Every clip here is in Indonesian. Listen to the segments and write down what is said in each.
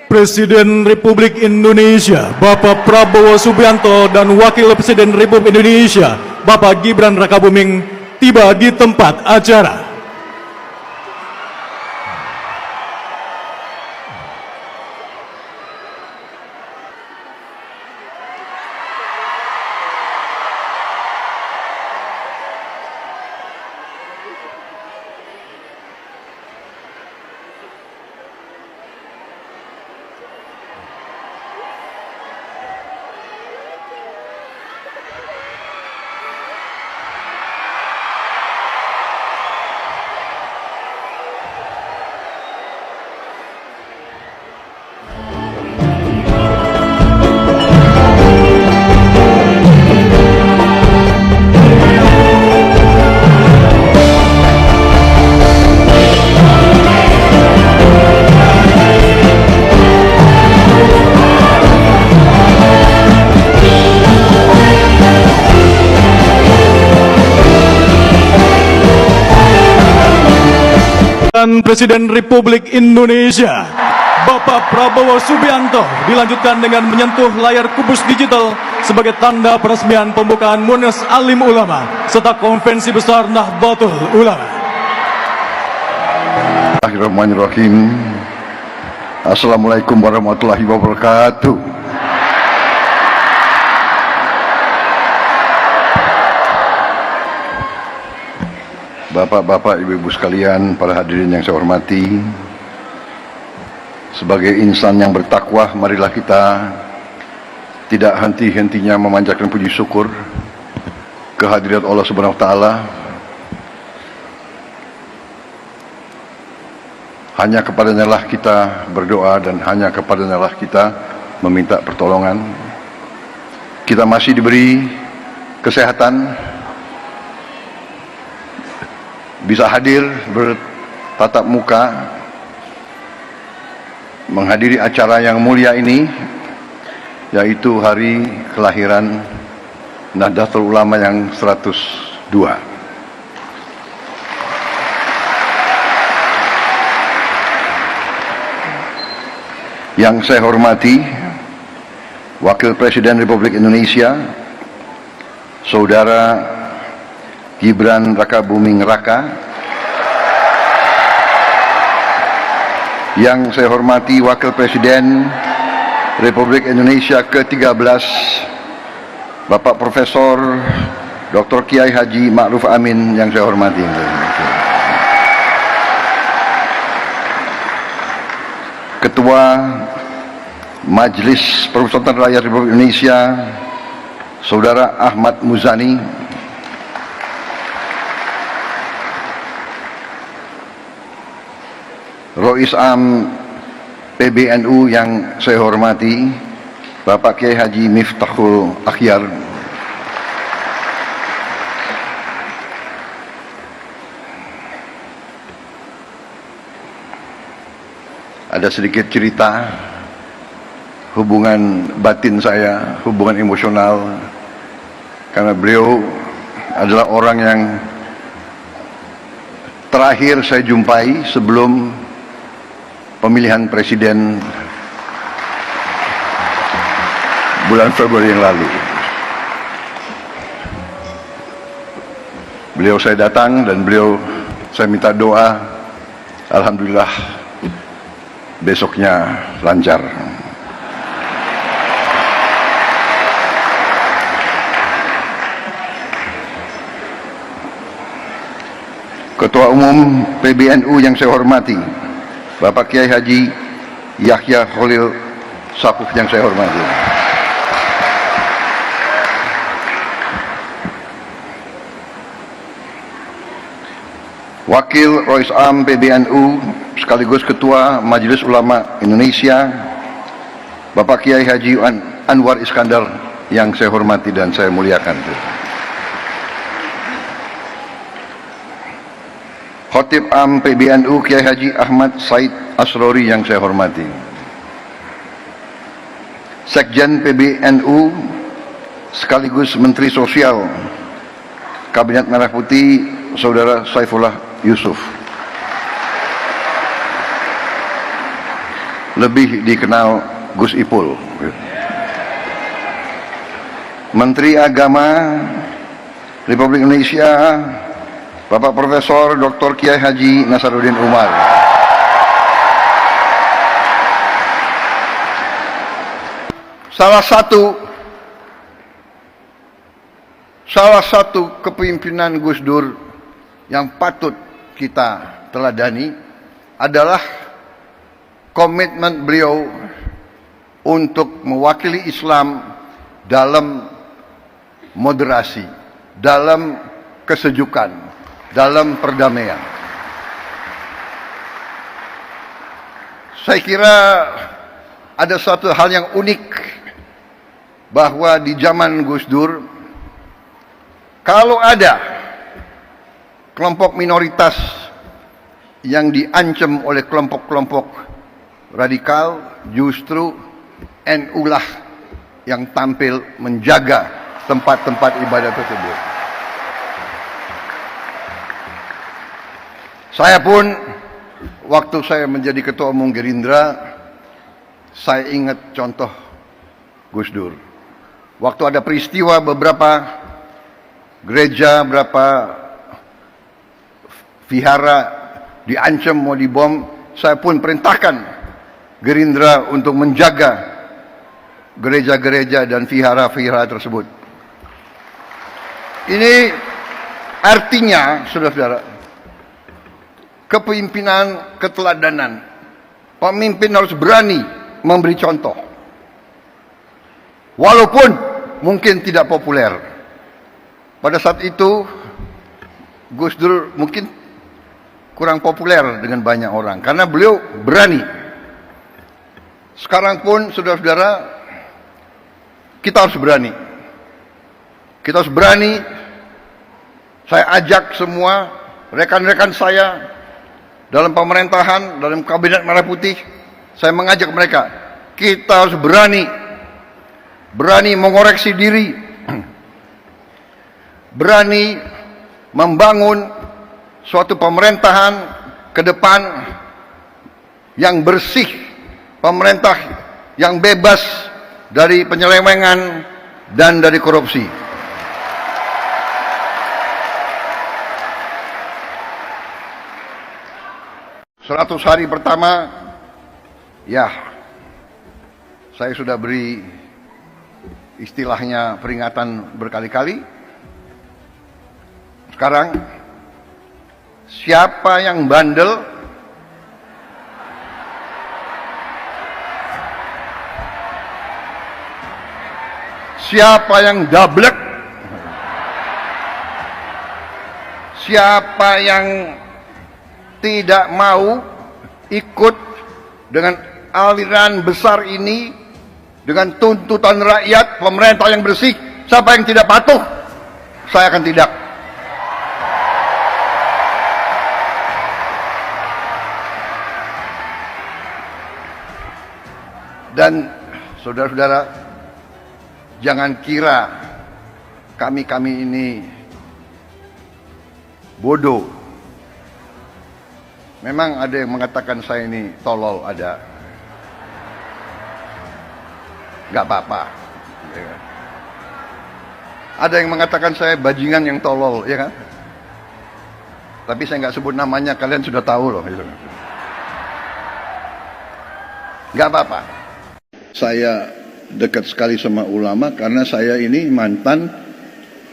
Presiden Republik Indonesia Bapak Prabowo Subianto dan Wakil Presiden Republik Indonesia Bapak Gibran Rakabuming tiba di tempat acara. Dan Presiden Republik Indonesia Bapak Prabowo Subianto dilanjutkan dengan menyentuh layar kubus digital sebagai tanda peresmian pembukaan Munas Alim Ulama serta Konvensi Besar Nahdlatul Ulama. Bismillahirrahmanirrahim. Assalamualaikum warahmatullahi wabarakatuh. Bapak-bapak, ibu-ibu sekalian, para hadirin yang saya hormati, sebagai insan yang bertakwa, marilah kita tidak henti-hentinya memanjatkan puji syukur kehadirat Allah Subhanahu wa taala. Hanya kepadanya lah kita berdoa dan hanya kepadanya lah kita meminta pertolongan. Kita masih diberi kesehatan, bisa hadir bertatap muka menghadiri acara yang mulia ini, yaitu hari kelahiran Nahdlatul Ulama yang 102. Yang saya hormati Wakil Presiden Republik Indonesia Saudara Gibran Rakabuming Raka, yang saya hormati Wakil Presiden Republik Indonesia ke-13 Bapak Profesor Dr. Kiai Haji Ma'ruf Amin, yang saya hormati. Ketua Majelis Permusyawaratan Rakyat Republik Indonesia Saudara Ahmad Muzani, Rois Am PBNU yang saya hormati Bapak Kiai Haji Miftahul Akhyar, ada sedikit cerita hubungan batin saya, hubungan emosional, karena beliau adalah orang yang terakhir saya jumpai sebelum pemilihan presiden bulan Februari yang lalu. Beliau saya datang dan saya minta doa, alhamdulillah besoknya lancar. Ketua Umum PBNU yang saya hormati Bapak Kiai Haji Yahya Khalil Saquf yang saya hormati, Wakil Rois Am PBNU sekaligus Ketua Majelis Ulama Indonesia Bapak Kiai Haji Anwar Iskandar yang saya hormati dan saya muliakan, Khatib Am PBNU Kiai Haji Ahmad Said Asrori yang saya hormati, Sekjen PBNU sekaligus Menteri Sosial Kabinet Merah Putih Saudara Saifullah Yusuf, lebih dikenal Gus Ipul. Menteri Agama Republik Indonesia Bapak Profesor Dr. Kiai Haji Nasaruddin Umar. Salah satu kepemimpinan Gus Dur yang patut kita teladani adalah komitmen beliau untuk mewakili Islam dalam moderasi, dalam kesejukan, dalam perdamaian. Saya kira ada satu hal yang unik bahwa di zaman Gus Dur, kalau ada kelompok minoritas yang diancam oleh kelompok-kelompok radikal, justru NU lah yang tampil menjaga tempat-tempat ibadah tersebut. Saya pun, waktu saya menjadi ketua umum Gerindra, saya ingat contoh Gus Dur. Waktu ada peristiwa beberapa gereja, beberapa vihara diancam mau dibom, saya pun perintahkan Gerindra untuk menjaga gereja-gereja dan vihara-vihara tersebut. Ini artinya, saudara-saudara, kepemimpinan, keteladanan. Pemimpin harus berani memberi contoh. Walaupun mungkin tidak populer. Pada saat itu, Gus Dur mungkin kurang populer dengan banyak orang. Karena beliau berani. Sekarang pun, saudara-saudara, kita harus berani. Kita harus berani. Saya ajak semua rekan-rekan saya dalam pemerintahan, dalam kabinet Merah Putih, saya mengajak mereka, kita harus berani mengoreksi diri, berani membangun suatu pemerintahan ke depan yang bersih, pemerintah yang bebas dari penyelewengan dan dari korupsi. 100 hari pertama, ya, saya sudah beri istilahnya peringatan berkali-kali. Sekarang, siapa yang bandel, siapa yang dablek, siapa yang tidak mau ikut dengan aliran besar ini, dengan tuntutan rakyat, pemerintah yang bersih, siapa yang tidak patuh, saya akan tidak. Dan saudara-saudara, jangan kira kami ini bodoh. Memang ada yang mengatakan saya ini tolol, ada. Gak apa-apa. Ya kan? Ada yang mengatakan saya bajingan yang tolol, ya kan? Tapi saya nggak sebut namanya, kalian sudah tahu loh. Gitu. Gak apa-apa. Saya dekat sekali sama ulama karena saya ini mantan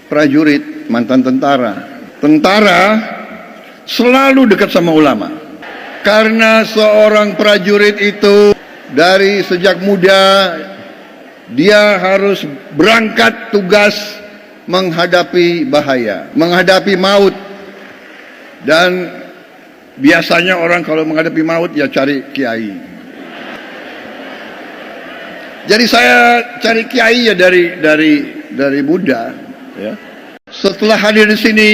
prajurit, mantan tentara. Tentara selalu dekat sama ulama. Karena seorang prajurit itu dari sejak muda dia harus berangkat tugas menghadapi bahaya, menghadapi maut. Dan biasanya orang kalau menghadapi maut ya cari kiai. Jadi saya cari kiai ya dari muda, ya. Setelah hadir di sini,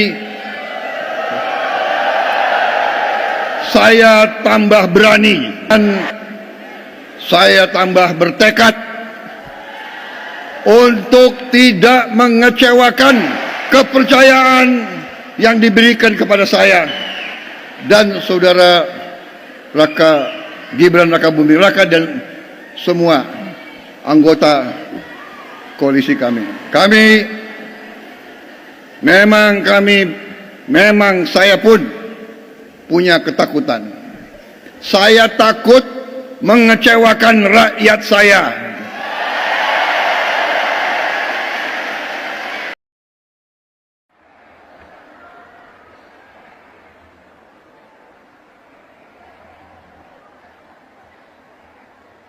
saya tambah berani dan saya tambah bertekad untuk tidak mengecewakan kepercayaan yang diberikan kepada saya dan saudara Raka Gibran Rakabuming Raka dan semua anggota koalisi kami. Memang saya pun punya ketakutan. Saya takut mengecewakan rakyat saya.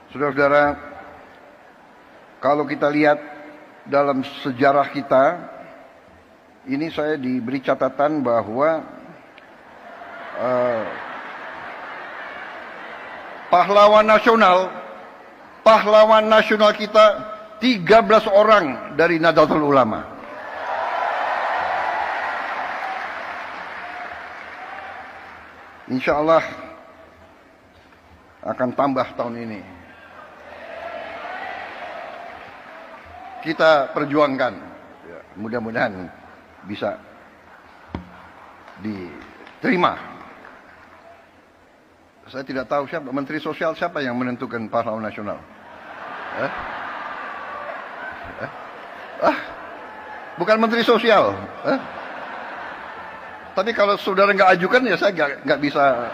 Saudara-saudara, kalau kita lihat dalam sejarah kita, ini saya diberi catatan bahwa pahlawan nasional kita 13 orang dari Nahdlatul Ulama. Insya Allah akan tambah tahun ini. Kita perjuangkan, ya, mudah-mudahan bisa diterima. Saya tidak tahu siapa Menteri Sosial, siapa yang menentukan pahlawan nasional. Bukan Menteri Sosial. Tapi kalau saudara nggak ajukan, ya saya nggak bisa.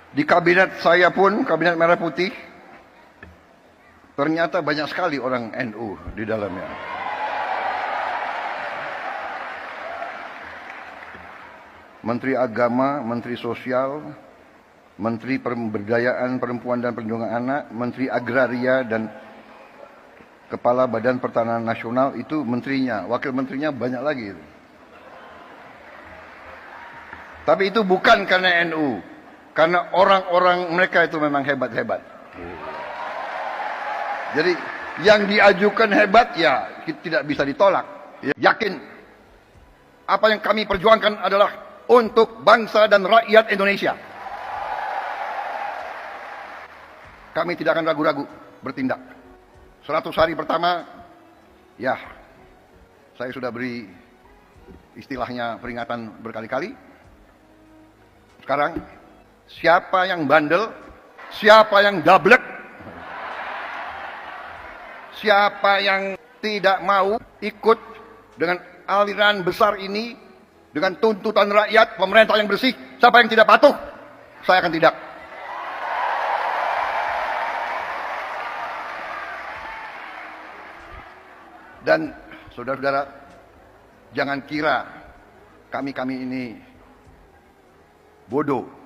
Di kabinet saya pun, kabinet Merah Putih, ternyata banyak sekali orang NU di dalamnya. Menteri Agama, Menteri Sosial, Menteri Pemberdayaan Perempuan dan Perlindungan Anak, Menteri Agraria, dan Kepala Badan Pertanahan Nasional, itu menterinya. Wakil menterinya banyak lagi. Tapi itu bukan karena NU. Karena orang-orang mereka itu memang hebat-hebat. Jadi yang diajukan hebat, ya tidak bisa ditolak. Yakin apa yang kami perjuangkan adalah untuk bangsa dan rakyat Indonesia. Kami tidak akan ragu-ragu bertindak. 100 hari pertama, ya saya sudah beri istilahnya peringatan berkali-kali. Sekarang siapa yang bandel, siapa yang gablek, siapa yang tidak mau ikut dengan aliran besar ini, dengan tuntutan rakyat, pemerintah yang bersih, siapa yang tidak patuh, saya akan tidak. Dan saudara-saudara, jangan kira kami ini bodoh.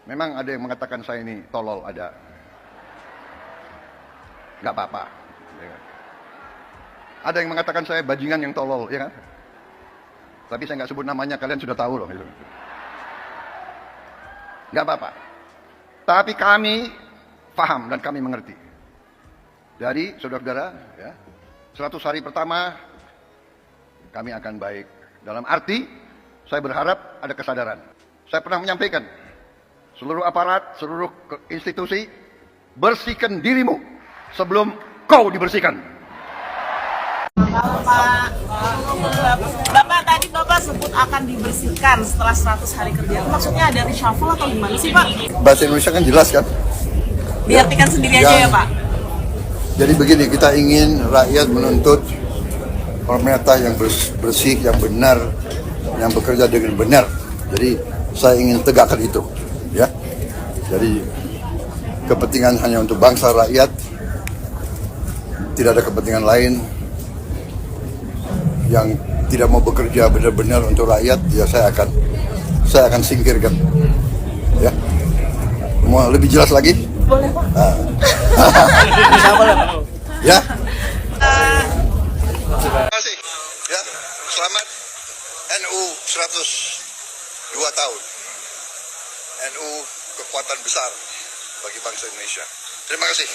Memang ada yang mengatakan saya ini tolol, ada. Nggak apa-apa. Ada yang mengatakan saya bajingan yang tolol, ya kan? Tapi saya nggak sebut namanya, kalian sudah tahu loh. Nggak apa-apa. Tapi kami paham dan kami mengerti. Dari saudara-saudara, ya, 100 hari pertama kami akan baik. Dalam arti, saya berharap ada kesadaran. Saya pernah menyampaikan, seluruh aparat, seluruh institusi, bersihkan dirimu sebelum kau dibersihkan. Bapak tadi Bapak sebut akan dibersihkan setelah 100 hari kerja. Itu maksudnya ada reshuffle atau gimana sih Pak? Bahasa Indonesia kan jelas kan? Diartikan sendiri aja ya Pak? Jadi begini, kita ingin rakyat menuntut pemerintah yang bersih, yang benar, yang bekerja dengan benar. Jadi saya ingin tegakkan itu. Ya, jadi kepentingan hanya untuk bangsa rakyat, tidak ada kepentingan lain. Yang tidak mau bekerja benar-benar untuk rakyat, ya saya akan singkirkan. Ya, mau lebih jelas lagi? Boleh Pak. Ya. Terima kasih. Ya, selamat NU 102 tahun. NU kekuatan besar bagi bangsa Indonesia. Terima kasih.